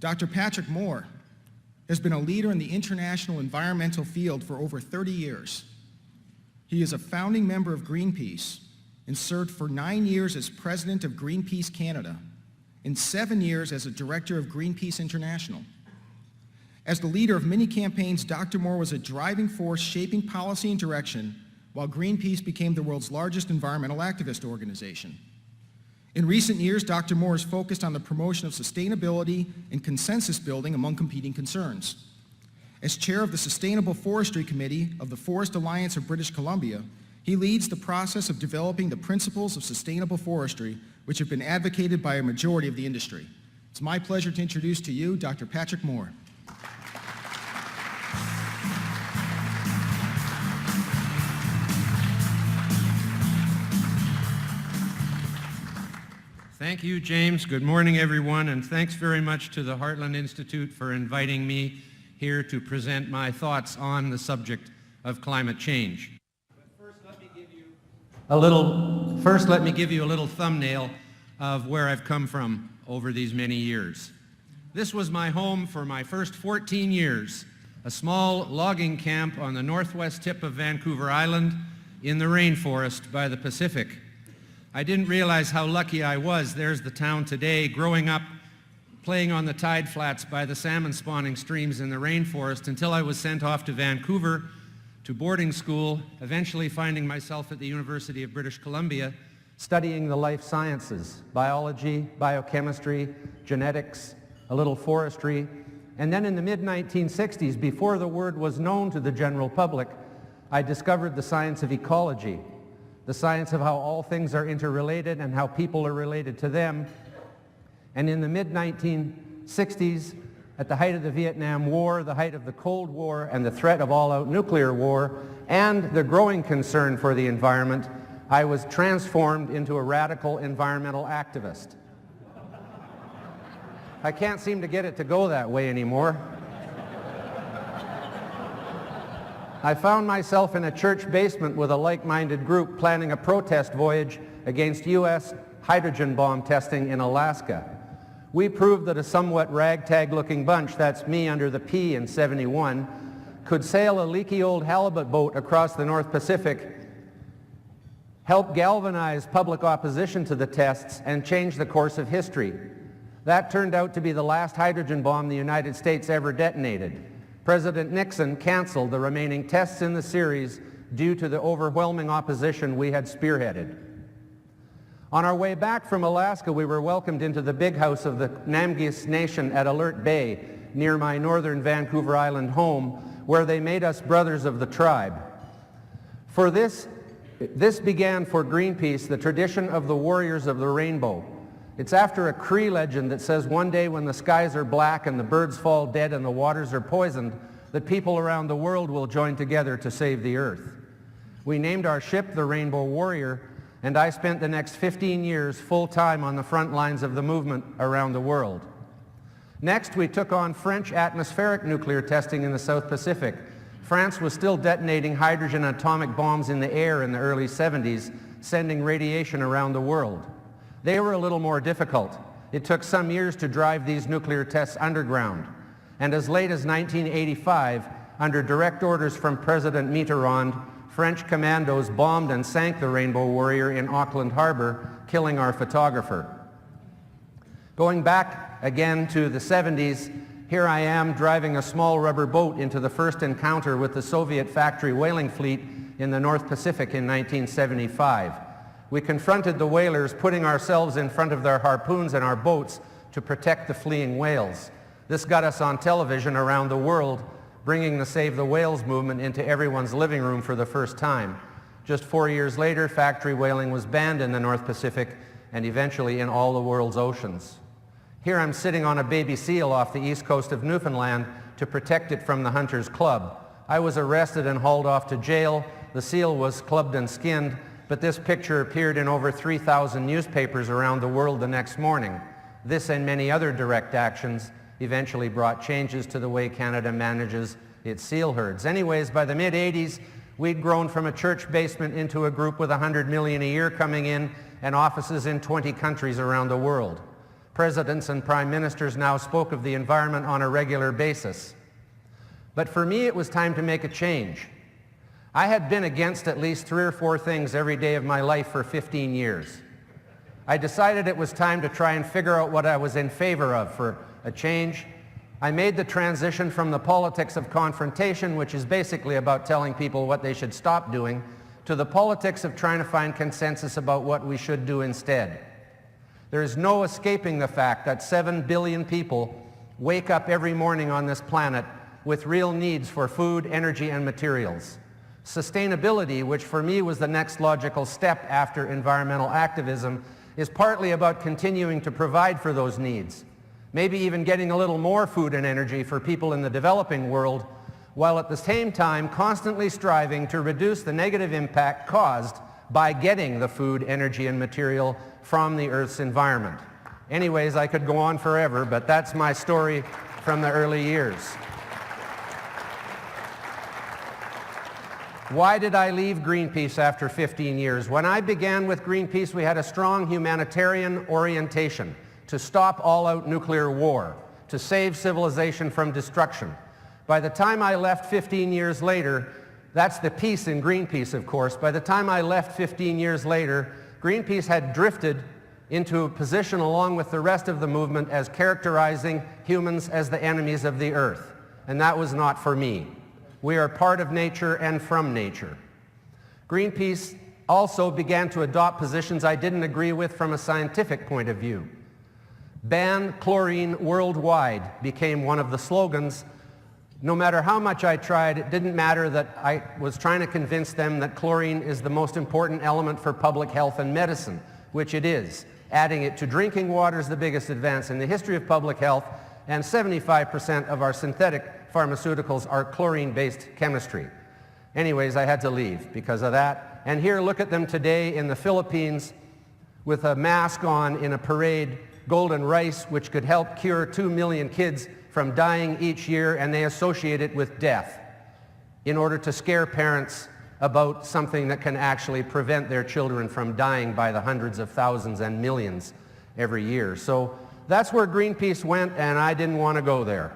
Dr. Patrick Moore has been a leader in the international environmental field for over 30 years. He is a founding member of Greenpeace and served for 9 years as president of Greenpeace Canada and 7 years as a director of Greenpeace International. As the leader of many campaigns, Dr. Moore was a driving force shaping policy and direction while Greenpeace became the world's largest environmental activist organization. In recent years, Dr. Moore has focused on the promotion of sustainability and consensus building among competing concerns. As chair of the Sustainable Forestry Committee of the Forest Alliance of British Columbia, he leads the process of developing the principles of sustainable forestry, which have been advocated by a majority of the industry. It's my pleasure to introduce to you Dr. Patrick Moore. Thank you, James. Good morning, everyone, and thanks very much to the Heartland Institute for inviting me here to present my thoughts on the subject of climate change. But first, let me give you a little thumbnail of where I've come from over these many years. This was my home for my first 14 years, a small logging camp on the northwest tip of Vancouver Island in the rainforest by the Pacific. I didn't realize how lucky I was. There's the town today, growing up playing on the tide flats by the salmon spawning streams in the rainforest until I was sent off to Vancouver to boarding school, eventually finding myself at the University of British Columbia studying the life sciences, biology, biochemistry, genetics, a little forestry. And then in the mid-1960s, before the word was known to the general public, I discovered the science of ecology, the science of how all things are interrelated and how people are related to them. And in the mid-1960s, at the height of the Vietnam War, the height of the Cold War, and the threat of all-out nuclear war, and the growing concern for the environment, I was transformed into a radical environmental activist. I can't seem to get it to go that way anymore. I found myself in a church basement with a like-minded group planning a protest voyage against U.S. hydrogen bomb testing in Alaska. We proved that a somewhat ragtag-looking bunch, that's me under the P in '71, could sail a leaky old halibut boat across the North Pacific, help galvanize public opposition to the tests, and change the course of history. That turned out to be the last hydrogen bomb the United States ever detonated. President Nixon canceled the remaining tests in the series due to the overwhelming opposition we had spearheaded. On our way back from Alaska, we were welcomed into the big house of the Namgis Nation at Alert Bay, near my northern Vancouver Island home, where they made us brothers of the tribe. For this began for Greenpeace the tradition of the warriors of the rainbow. It's after a Cree legend that says one day when the skies are black and the birds fall dead and the waters are poisoned, that people around the world will join together to save the earth. We named our ship the Rainbow Warrior, and I spent the next 15 years full-time on the front lines of the movement around the world. Next, we took on French atmospheric nuclear testing in the South Pacific. France was still detonating hydrogen and atomic bombs in the air in the early 70s, sending radiation around the world. They were a little more difficult. It took some years to drive these nuclear tests underground. And as late as 1985, under direct orders from President Mitterrand, French commandos bombed and sank the Rainbow Warrior in Auckland Harbor, killing our photographer. Going back again to the 70s, here I am driving a small rubber boat into the first encounter with the Soviet factory whaling fleet in the North Pacific in 1975. We confronted the whalers, putting ourselves in front of their harpoons and our boats to protect the fleeing whales. This got us on television around the world, bringing the Save the Whales movement into everyone's living room for the first time. Just 4 years later, factory whaling was banned in the North Pacific and eventually in all the world's oceans. Here I'm sitting on a baby seal off the east coast of Newfoundland to protect it from the Hunters Club. I was arrested and hauled off to jail. The seal was clubbed and skinned, but this picture appeared in over 3,000 newspapers around the world the next morning. This and many other direct actions eventually brought changes to the way Canada manages its seal herds. Anyways, by the mid-'80s, we'd grown from a church basement into a group with $100 million a year coming in and offices in 20 countries around the world. Presidents and prime ministers now spoke of the environment on a regular basis. But for me, it was time to make a change. I had been against at least 3 or 4 things every day of my life for 15 years. I decided it was time to try and figure out what I was in favor of for a change. I made the transition from the politics of confrontation, which is basically about telling people what they should stop doing, to the politics of trying to find consensus about what we should do instead. There is no escaping the fact that 7 billion people wake up every morning on this planet with real needs for food, energy, and materials. Sustainability, which for me was the next logical step after environmental activism, is partly about continuing to provide for those needs, maybe even getting a little more food and energy for people in the developing world, while at the same time constantly striving to reduce the negative impact caused by getting the food, energy, and material from the Earth's environment. Anyways, I could go on forever, but that's my story from the early years. Why did I leave Greenpeace after 15 years? When I began with Greenpeace, we had a strong humanitarian orientation to stop all-out nuclear war, to save civilization from destruction. By the time I left 15 years later, that's the peace in Greenpeace, of course. By the time I left 15 years later, Greenpeace had drifted into a position along with the rest of the movement as characterizing humans as the enemies of the earth. And that was not for me. We are part of nature and from nature. Greenpeace also began to adopt positions I didn't agree with from a scientific point of view. Ban chlorine worldwide became one of the slogans. No matter how much I tried, it didn't matter that I was trying to convince them that chlorine is the most important element for public health and medicine, which it is. Adding it to drinking water is the biggest advance in the history of public health, and 75% of our synthetic pharmaceuticals are chlorine-based chemistry. Anyways, I had to leave because of that. And here, look at them today in the Philippines with a mask on in a parade, golden rice, which could help cure 2 million kids from dying each year, and they associate it with death in order to scare parents about something that can actually prevent their children from dying by the hundreds of thousands and millions every year. So that's where Greenpeace went, and I didn't want to go there.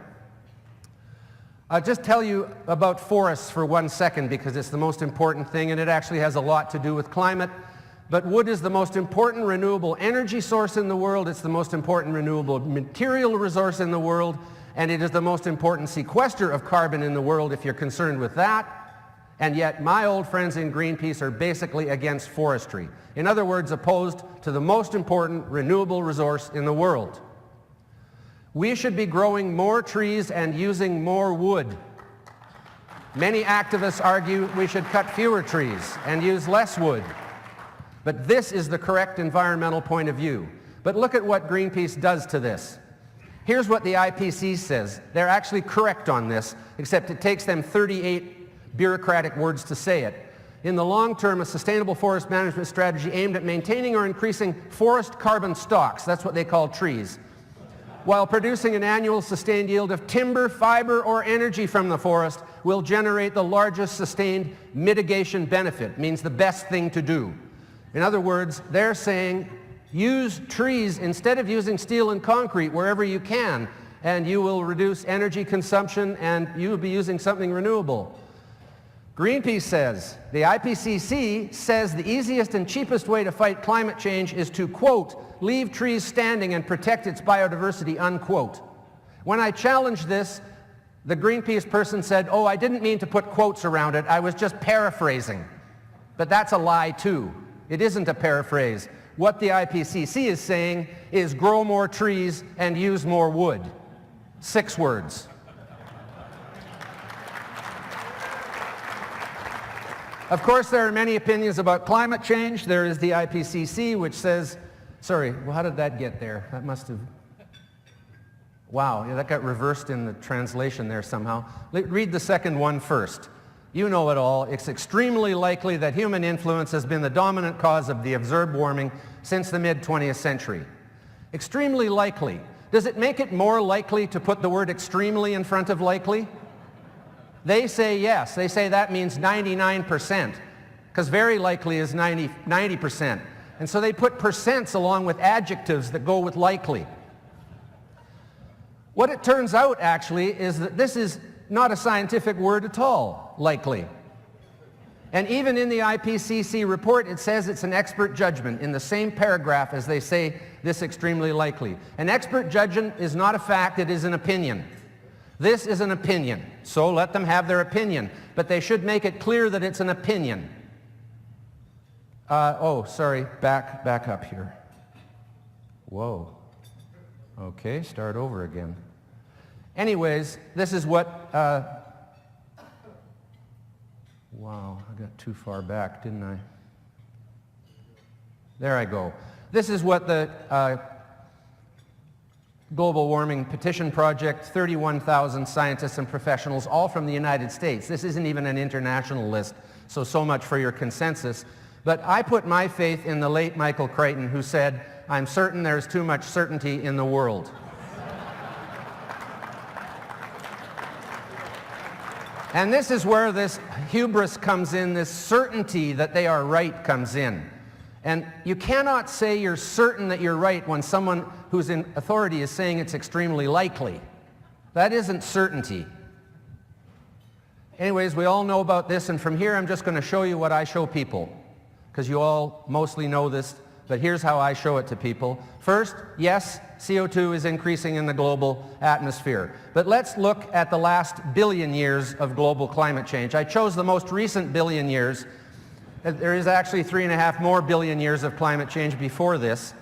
I'll just tell you about forests for 1 second because it's the most important thing, and it actually has a lot to do with climate. But wood is the most important renewable energy source in the world. It's the most important renewable material resource in the world. And it is the most important sequester of carbon in the world if you're concerned with that. And yet my old friends in Greenpeace are basically against forestry. In other words, opposed to the most important renewable resource in the world. We should be growing more trees and using more wood. Many activists argue we should cut fewer trees and use less wood. But this is the correct environmental point of view. But look at what Greenpeace does to this. Here's what the IPCC says. They're actually correct on this, except it takes them 38 bureaucratic words to say it. In the long term, a sustainable forest management strategy aimed at maintaining or increasing forest carbon stocks, that's what they call trees, while producing an annual sustained yield of timber, fiber, or energy from the forest will generate the largest sustained mitigation benefit, means the best thing to do. In other words, they're saying use trees instead of using steel and concrete wherever you can, and you will reduce energy consumption and you will be using something renewable. Greenpeace says, the IPCC says the easiest and cheapest way to fight climate change is to, quote, leave trees standing and protect its biodiversity, unquote. When I challenged this, the Greenpeace person said, oh, I didn't mean to put quotes around it, I was just paraphrasing. But that's a lie too. It isn't a paraphrase. What the IPCC is saying is grow more trees and use more wood. 6 words. Of course, there are many opinions about climate change. There is the IPCC, which says, sorry, well, how did that get there? That must have, wow, yeah, that got reversed in the translation there somehow. Read the second one first. You know it all. It's extremely likely that human influence has been the dominant cause of the observed warming since the mid-20th century. Extremely likely. Does it make it more likely to put the word extremely in front of likely? They say yes. They say that means 99%, because very likely is 90%. And so they put percents along with adjectives that go with likely. What it turns out, actually, is that this is not a scientific word at all, likely. And even in the IPCC report, it says it's an expert judgment in the same paragraph as they say this extremely likely. An expert judgment is not a fact, it is an opinion. This is an opinion, so let them have their opinion, but they should make it clear that it's an opinion. Back up here. Whoa. Okay, start over again. Anyways, this is what, wow, I got too far back, didn't I? There I go. This is what the Global Warming Petition Project, 31,000 scientists and professionals, all from the United States. This isn't even an international list, so much for your consensus. But I put my faith in the late Michael Crichton, who said, "I'm certain there's too much certainty in the world." And this is where this hubris comes in, this certainty that they are right comes in. And you cannot say you're certain that you're right when someone who's in authority is saying it's extremely likely. That isn't certainty. Anyways, we all know about this, and from here I'm just going to show you what I show people, because you all mostly know this, but here's how I show it to people. First, yes, CO2 is increasing in the global atmosphere. But let's look at the last billion years of global climate change. I chose the most recent billion years. There is actually 3.5 more billion years of climate change before this.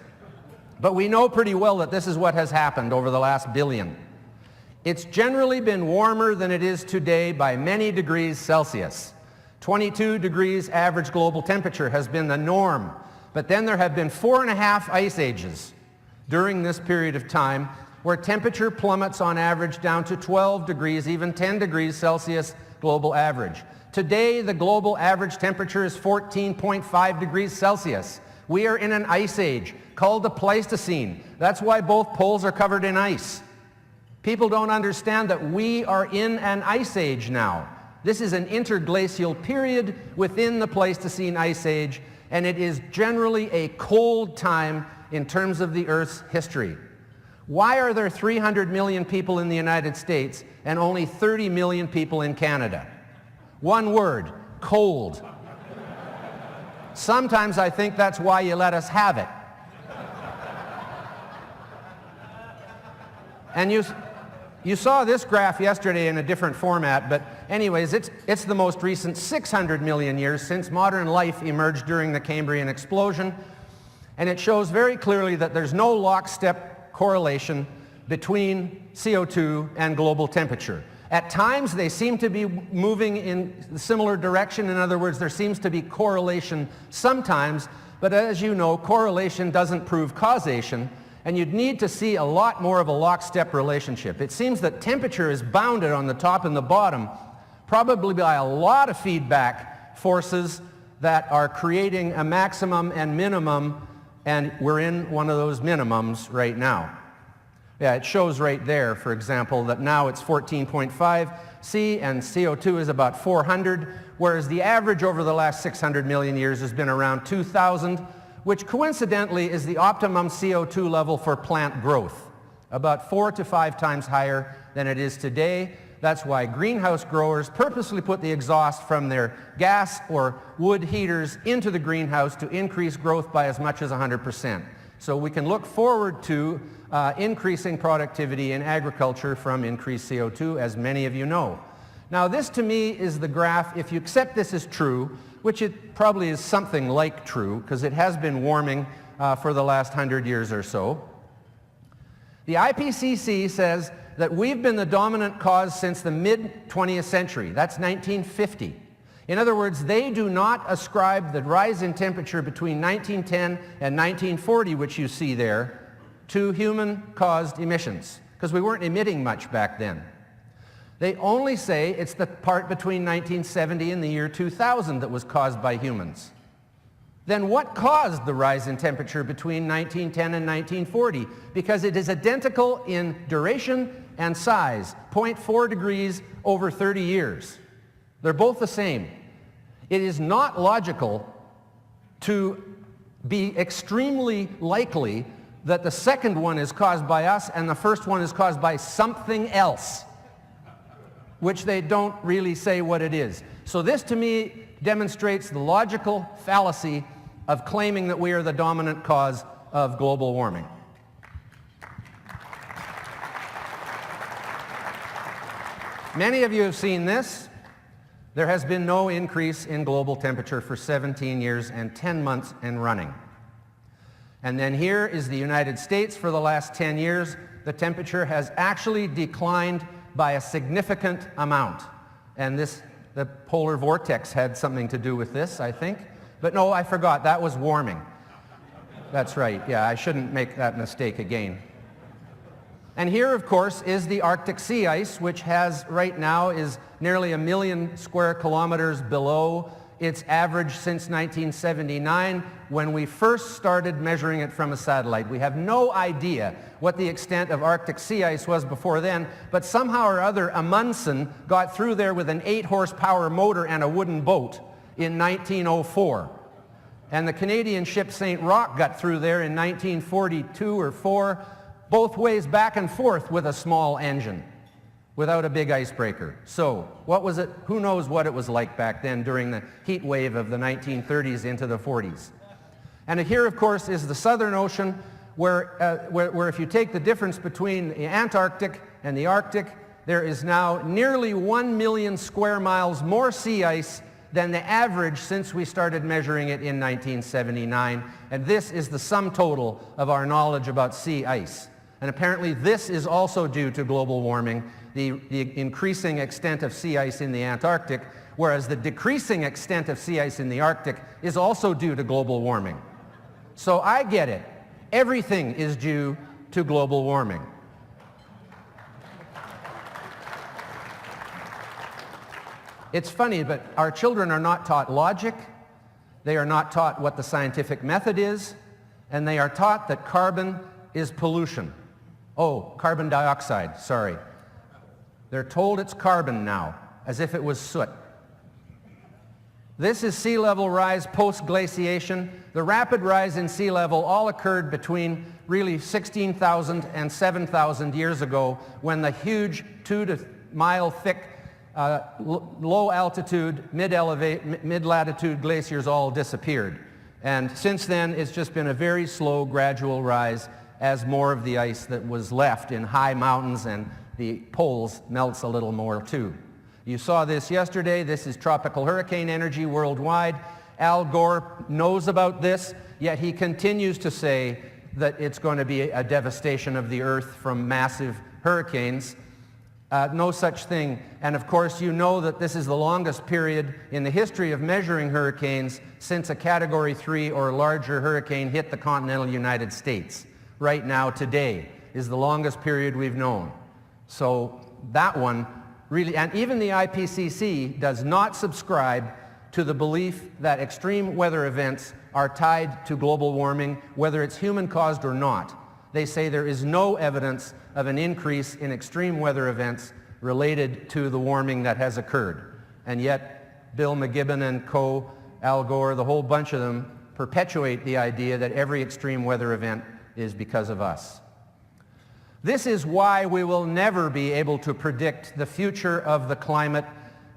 But we know pretty well that this is what has happened over the last billion. It's generally been warmer than it is today by many degrees Celsius. 22 degrees average global temperature has been the norm. But then there have been 4.5 ice ages during this period of time where temperature plummets on average down to 12 degrees, even 10 degrees Celsius global average. Today, the global average temperature is 14.5 degrees Celsius. We are in an ice age called the Pleistocene. That's why both poles are covered in ice. People don't understand that we are in an ice age now. This is an interglacial period within the Pleistocene ice age, and it is generally a cold time in terms of the Earth's history. Why are there 300 million people in the United States and only 30 million people in Canada? One word: cold. Sometimes I think that's why you let us have it. And you saw this graph yesterday in a different format, but anyways, it's the most recent 600 million years since modern life emerged during the Cambrian explosion, and it shows very clearly that there's no lockstep correlation between CO2 and global temperature. At times, they seem to be moving in a similar direction. In other words, there seems to be correlation sometimes, but as you know, correlation doesn't prove causation, and you'd need to see a lot more of a lockstep relationship. It seems that temperature is bounded on the top and the bottom, probably by a lot of feedback forces that are creating a maximum and minimum, and we're in one of those minimums right now. Yeah, it shows right there, for example, that now it's 14.5 C and CO2 is about 400, whereas the average over the last 600 million years has been around 2,000, which coincidentally is the optimum CO2 level for plant growth, about 4 to 5 times higher than it is today. That's why greenhouse growers purposely put the exhaust from their gas or wood heaters into the greenhouse to increase growth by as much as 100%. So we can look forward to increasing productivity in agriculture from increased CO2, as many of you know. Now this to me is the graph, if you accept this as true, which it probably is something like true, because it has been warming for the last 100 years or so. The IPCC says that we've been the dominant cause since the mid-20th century. That's 1950. In other words, they do not ascribe the rise in temperature between 1910 and 1940, which you see there, to human-caused emissions, because we weren't emitting much back then. They only say it's the part between 1970 and the year 2000 that was caused by humans. Then what caused the rise in temperature between 1910 and 1940? Because it is identical in duration and size, 0.4 degrees over 30 years. They're both the same. It is not logical to be extremely likely that the second one is caused by us and the first one is caused by something else, which they don't really say what it is. So this to me demonstrates the logical fallacy of claiming that we are the dominant cause of global warming. Many of you have seen this. There has been no increase in global temperature for 17 years and 10 months and running. And then here is the United States for the last 10 years. The temperature has actually declined by a significant amount. And the polar vortex had something to do with this, I think. But no, I forgot, that was warming. That's right, yeah, I shouldn't make that mistake again. And here, of course, is the Arctic sea ice, which has right now is nearly 1 million square kilometers below its average since 1979, when we first started measuring it from a satellite. We have no idea what the extent of Arctic sea ice was before then, but somehow or other Amundsen got through there with an 8-horsepower motor and a wooden boat in 1904. And the Canadian ship St. Roch got through there in 1942 or 4, both ways back and forth with a small engine, without a big icebreaker. So, what was it? Who knows what it was like back then during the heat wave of the 1930s into the 40s. And here, of course, is the Southern Ocean, where if you take the difference between the Antarctic and the Arctic, there is now nearly 1 million square miles more sea ice than the average since we started measuring it in 1979. And this is the sum total of our knowledge about sea ice. And apparently this is also due to global warming, the increasing extent of sea ice in the Antarctic, whereas the decreasing extent of sea ice in the Arctic is also due to global warming. So I get it. Everything is due to global warming. It's funny, but our children are not taught logic, they are not taught what the scientific method is, and they are taught that carbon is pollution. Oh, carbon dioxide, sorry. They're told it's carbon now, as if it was soot. This is sea level rise post-glaciation. The rapid rise in sea level all occurred between really 16,000 and 7,000 years ago, when the huge 2-mile thick low altitude, mid-latitude glaciers all disappeared. And since then, it's just been a very slow, gradual rise as more of the ice that was left in high mountains and the poles melts a little more too. You saw this yesterday. This is tropical hurricane energy worldwide. Al Gore knows about this, yet he continues to say that it's going to be a devastation of the earth from massive hurricanes. No such thing. And of course, you know that this is the longest period in the history of measuring hurricanes since a Category 3 or larger hurricane hit the continental United States. Right now, today, is the longest period we've known. So that one really, and even the IPCC does not subscribe to the belief that extreme weather events are tied to global warming, whether it's human-caused or not. They say there is no evidence of an increase in extreme weather events related to the warming that has occurred. And yet, Bill McGibbon and co., Al Gore, the whole bunch of them, perpetuate the idea that every extreme weather event is because of us. This is why we will never be able to predict the future of the climate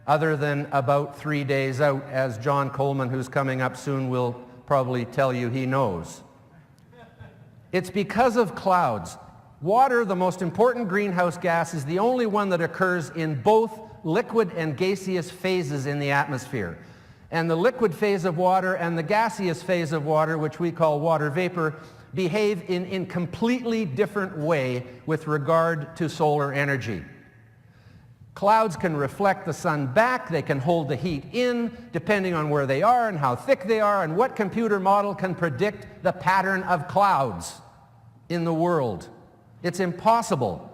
other than about 3 days out, as John Coleman, who's coming up soon, will probably tell you he knows. It's because of clouds. Water, the most important greenhouse gas, is the only one that occurs in both liquid and gaseous phases in the atmosphere. And the liquid phase of water and the gaseous phase of water, which we call water vapor, behave in completely different way with regard to solar energy. Clouds can reflect the sun back, they can hold the heat in, depending on where they are and how thick they are, and what computer model can predict the pattern of clouds in the world? It's impossible.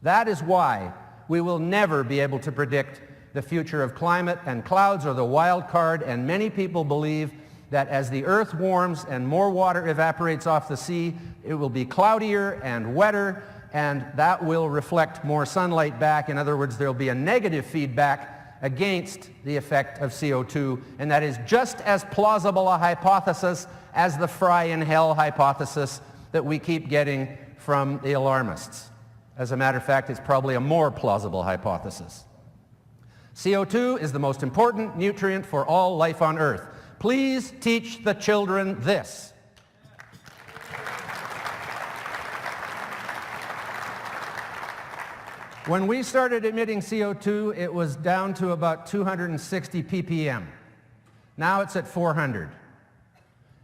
That is why we will never be able to predict the future of climate, and clouds are the wild card, and many people believe that as the earth warms and more water evaporates off the sea, it will be cloudier and wetter, and that will reflect more sunlight back. In other words, there will be a negative feedback against the effect of CO2, and that is just as plausible a hypothesis as the fry in hell hypothesis, that we keep getting from the alarmists. As a matter of fact, it's probably a more plausible hypothesis. CO2 is the most important nutrient for all life on Earth. Please teach the children this. When we started emitting CO2, it was down to about 260 ppm. Now it's at 400.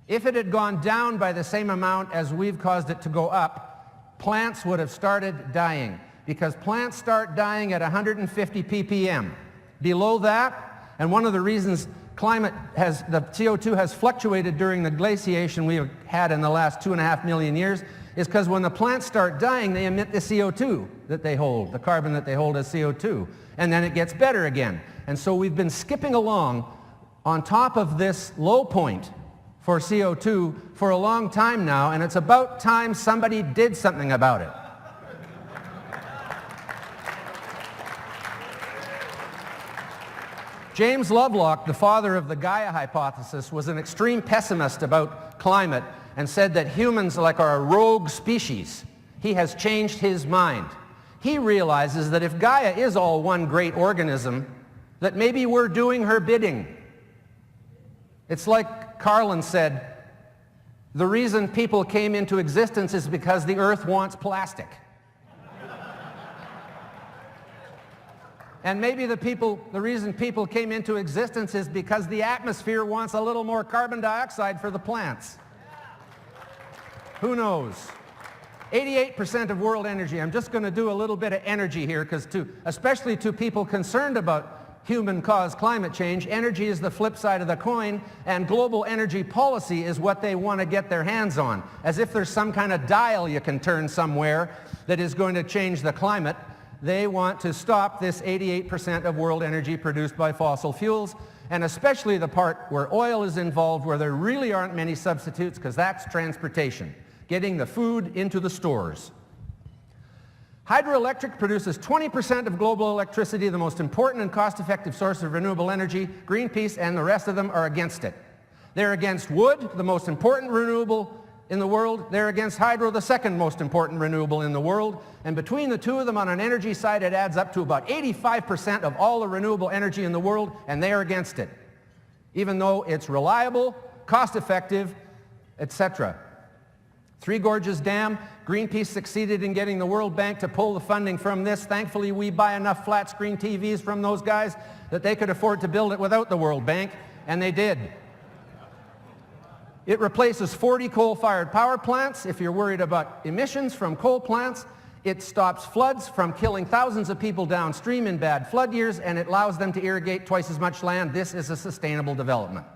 If it had gone down by the same amount as we've caused it to go up, plants would have started dying, because plants start dying at 150 ppm. Below that, and one of the reasons the CO2 has fluctuated during the glaciation we've had in the last 2.5 million years, is because when the plants start dying, they emit the CO2 that they hold, the carbon that they hold as CO2, and then it gets better again. And so we've been skipping along on top of this low point for CO2 for a long time now, and it's about time somebody did something about it. James Lovelock, the father of the Gaia hypothesis, was an extreme pessimist about climate and said that humans are a rogue species. He has changed his mind. He realizes that if Gaia is all one great organism, that maybe we're doing her bidding. It's like Carlin said, the reason people came into existence is because the Earth wants plastic. And maybe the reason people came into existence is because the atmosphere wants a little more carbon dioxide for the plants. Who knows? 88% of world energy. I'm just going to do a little bit of energy here, because especially to people concerned about human-caused climate change, energy is the flip side of the coin, and global energy policy is what they want to get their hands on, as if there's some kind of dial you can turn somewhere that is going to change the climate. They want to stop this 88% of world energy produced by fossil fuels, and especially the part where oil is involved, where there really aren't many substitutes, because that's transportation, getting the food into the stores. Hydroelectric produces 20% of global electricity, the most important and cost-effective source of renewable energy. Greenpeace and the rest of them are against it. They're against wood, the most important renewable in the world. They're against hydro, the second most important renewable in the world. And between the two of them on an energy side, it adds up to about 85% of all the renewable energy in the world, and they are against it, even though it's reliable, cost-effective, etc. Three Gorges Dam, Greenpeace succeeded in getting the World Bank to pull the funding from this. Thankfully, we buy enough flat-screen TVs from those guys that they could afford to build it without the World Bank, and they did. It replaces 40 coal-fired power plants. If you're worried about emissions from coal plants, it stops floods from killing thousands of people downstream in bad flood years, and it allows them to irrigate twice as much land. This is a sustainable development.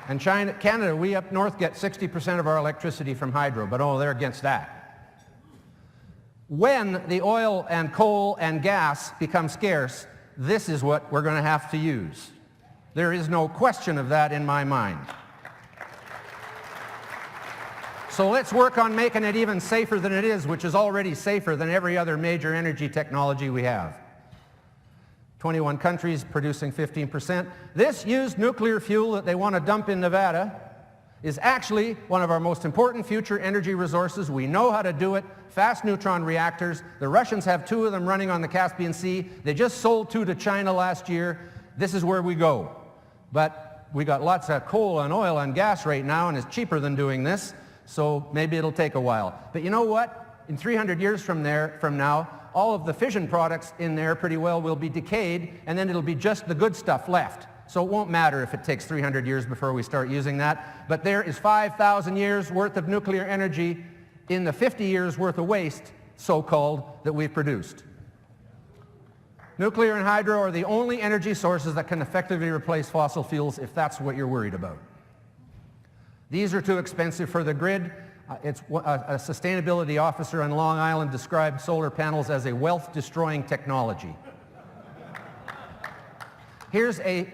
And Canada, we up north get 60% of our electricity from hydro, but they're against that. When the oil and coal and gas become scarce, this is what we're going to have to use. There is no question of that in my mind. So let's work on making it even safer than it is, which is already safer than every other major energy technology we have. 21 countries producing 15%. This used nuclear fuel that they want to dump in Nevada is actually one of our most important future energy resources. We know how to do it. Fast neutron reactors. The Russians have 2 of them running on the Caspian Sea. They just sold 2 to China last year. This is where we go. But we got lots of coal and oil and gas right now, and it's cheaper than doing this, so maybe it'll take a while. But you know what? In 300 years from now, all of the fission products in there pretty well will be decayed, and then it'll be just the good stuff left. So it won't matter if it takes 300 years before we start using that. But there is 5,000 years worth of nuclear energy in the 50 years worth of waste, so-called, that we've produced. Nuclear and hydro are the only energy sources that can effectively replace fossil fuels, if that's what you're worried about. These are too expensive for the grid. A sustainability officer on Long Island described solar panels as a wealth-destroying technology. Here's a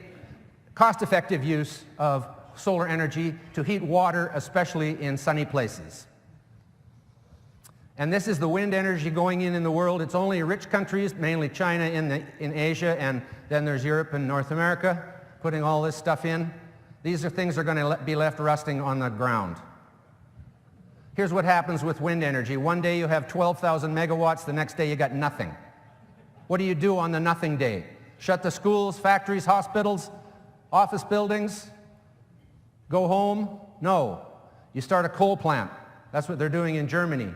cost-effective use of solar energy to heat water, especially in sunny places. And this is the wind energy going in the world. It's only rich countries, mainly China in Asia, and then there's Europe and North America, putting all this stuff in. These are things that are going to be left rusting on the ground. Here's what happens with wind energy. One day you have 12,000 megawatts, the next day you got nothing. What do you do on the nothing day? Shut the schools, factories, hospitals, office buildings? Go home? No. You start a coal plant. That's what they're doing in Germany.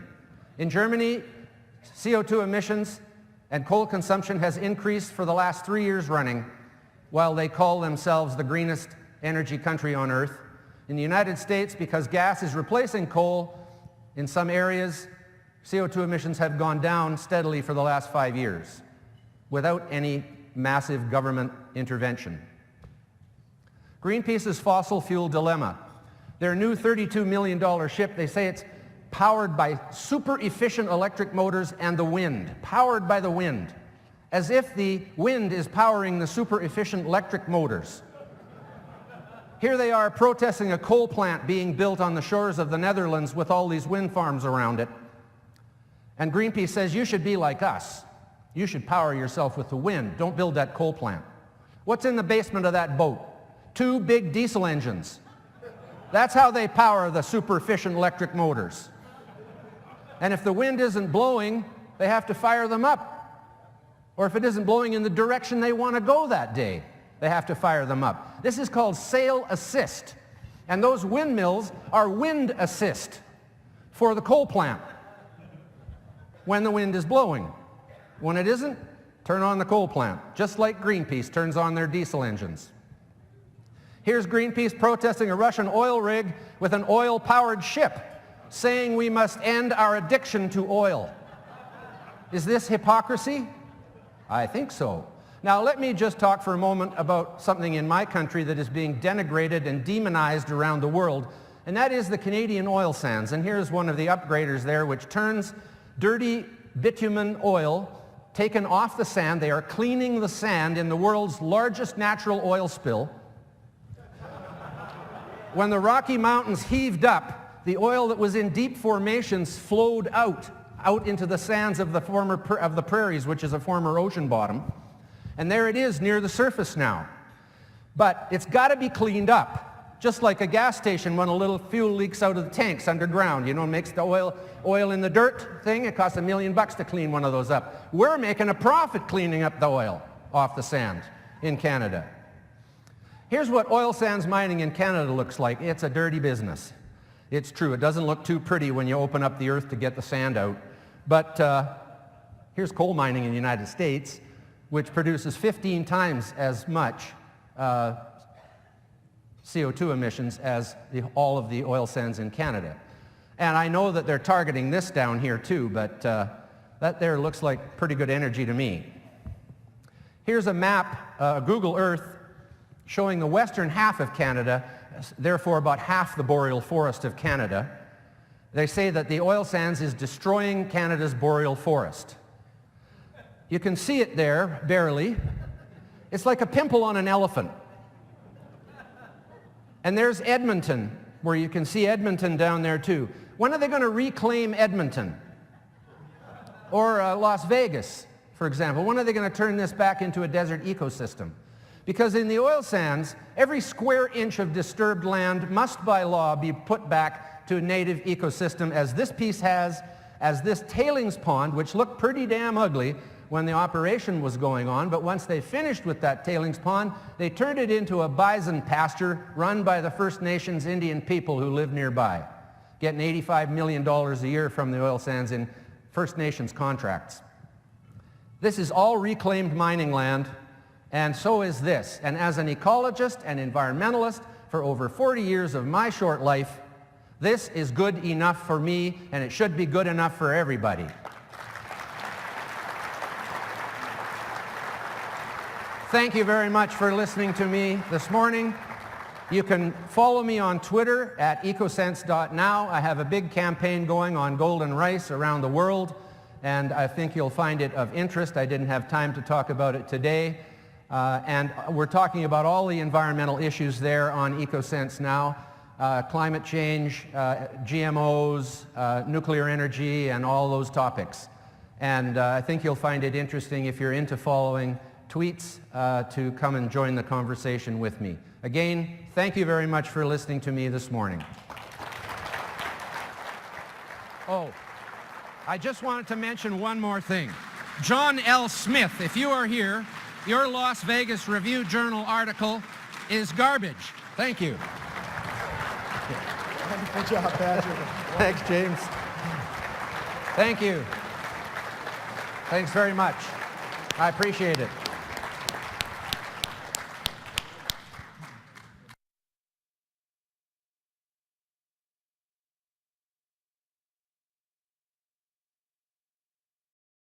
In Germany, CO2 emissions and coal consumption has increased for the last 3 years running, while they call themselves the greenest energy country on earth. In the United States, because gas is replacing coal, in some areas, CO2 emissions have gone down steadily for the last 5 years without any massive government intervention. Greenpeace's fossil fuel dilemma. Their new $32 million ship, they say it's powered by super efficient electric motors and the wind, powered by the wind, as if the wind is powering the super efficient electric motors. Here they are protesting a coal plant being built on the shores of the Netherlands with all these wind farms around it. And Greenpeace says, you should be like us. You should power yourself with the wind. Don't build that coal plant. What's in the basement of that boat? 2 big diesel engines. That's how they power the super efficient electric motors. And if the wind isn't blowing, they have to fire them up. Or if it isn't blowing in the direction they want to go that day, they have to fire them up. This is called sail assist. And those windmills are wind assist for the coal plant when the wind is blowing. When it isn't, turn on the coal plant, just like Greenpeace turns on their diesel engines. Here's Greenpeace protesting a Russian oil rig with an oil-powered ship, saying we must end our addiction to oil. Is this hypocrisy? I think so. Now let me just talk for a moment about something in my country that is being denigrated and demonized around the world, and that is the Canadian oil sands. And here's one of the upgraders there, which turns dirty bitumen oil taken off the sand. They are cleaning the sand in the world's largest natural oil spill. When the Rocky Mountains heaved up, the oil that was in deep formations flowed out into the sands of the prairies, which is a former ocean bottom. And there it is near the surface now. But it's got to be cleaned up, just like a gas station when a little fuel leaks out of the tanks underground. You know, makes the oil in the dirt thing. It costs $1 million to clean one of those up. We're making a profit cleaning up the oil off the sand in Canada. Here's what oil sands mining in Canada looks like. It's a dirty business. It's true. It doesn't look too pretty when you open up the earth to get the sand out. But here's coal mining in the United States, which produces 15 times as much CO2 emissions as all of the oil sands in Canada. And I know that they're targeting this down here too, but that there looks like pretty good energy to me. Here's a map, Google Earth, showing the western half of Canada, therefore about half the boreal forest of Canada. They say that the oil sands is destroying Canada's boreal forest. You can see it there, barely. It's like a pimple on an elephant. And there's Edmonton, where you can see Edmonton down there too. When are they going to reclaim Edmonton? Or Las Vegas, for example. When are they going to turn this back into a desert ecosystem? Because in the oil sands, every square inch of disturbed land must by law be put back to a native ecosystem, as this piece has, as this tailings pond, which looked pretty damn ugly when the operation was going on, but once they finished with that tailings pond, they turned it into a bison pasture run by the First Nations Indian people who live nearby, getting $85 million a year from the oil sands in First Nations contracts. This is all reclaimed mining land, and so is this. And as an ecologist and environmentalist for over 40 years of my short life, this is good enough for me, and it should be good enough for everybody. Thank you very much for listening to me this morning. You can follow me on Twitter at ecosense.now. I have a big campaign going on golden rice around the world, and I think you'll find it of interest. I didn't have time to talk about it today. And we're talking about all the environmental issues there on EcoSense now. Climate change, GMOs, nuclear energy, and all those topics. And I think you'll find it interesting if you're into following tweets to come and join the conversation with me. Again, thank you very much for listening to me this morning. Oh, I just wanted to mention one more thing. John L. Smith, if you are here, your Las Vegas Review-Journal article is garbage. Thank you. Good job, Patrick. Thanks, James. Thank you. Thanks very much. I appreciate it.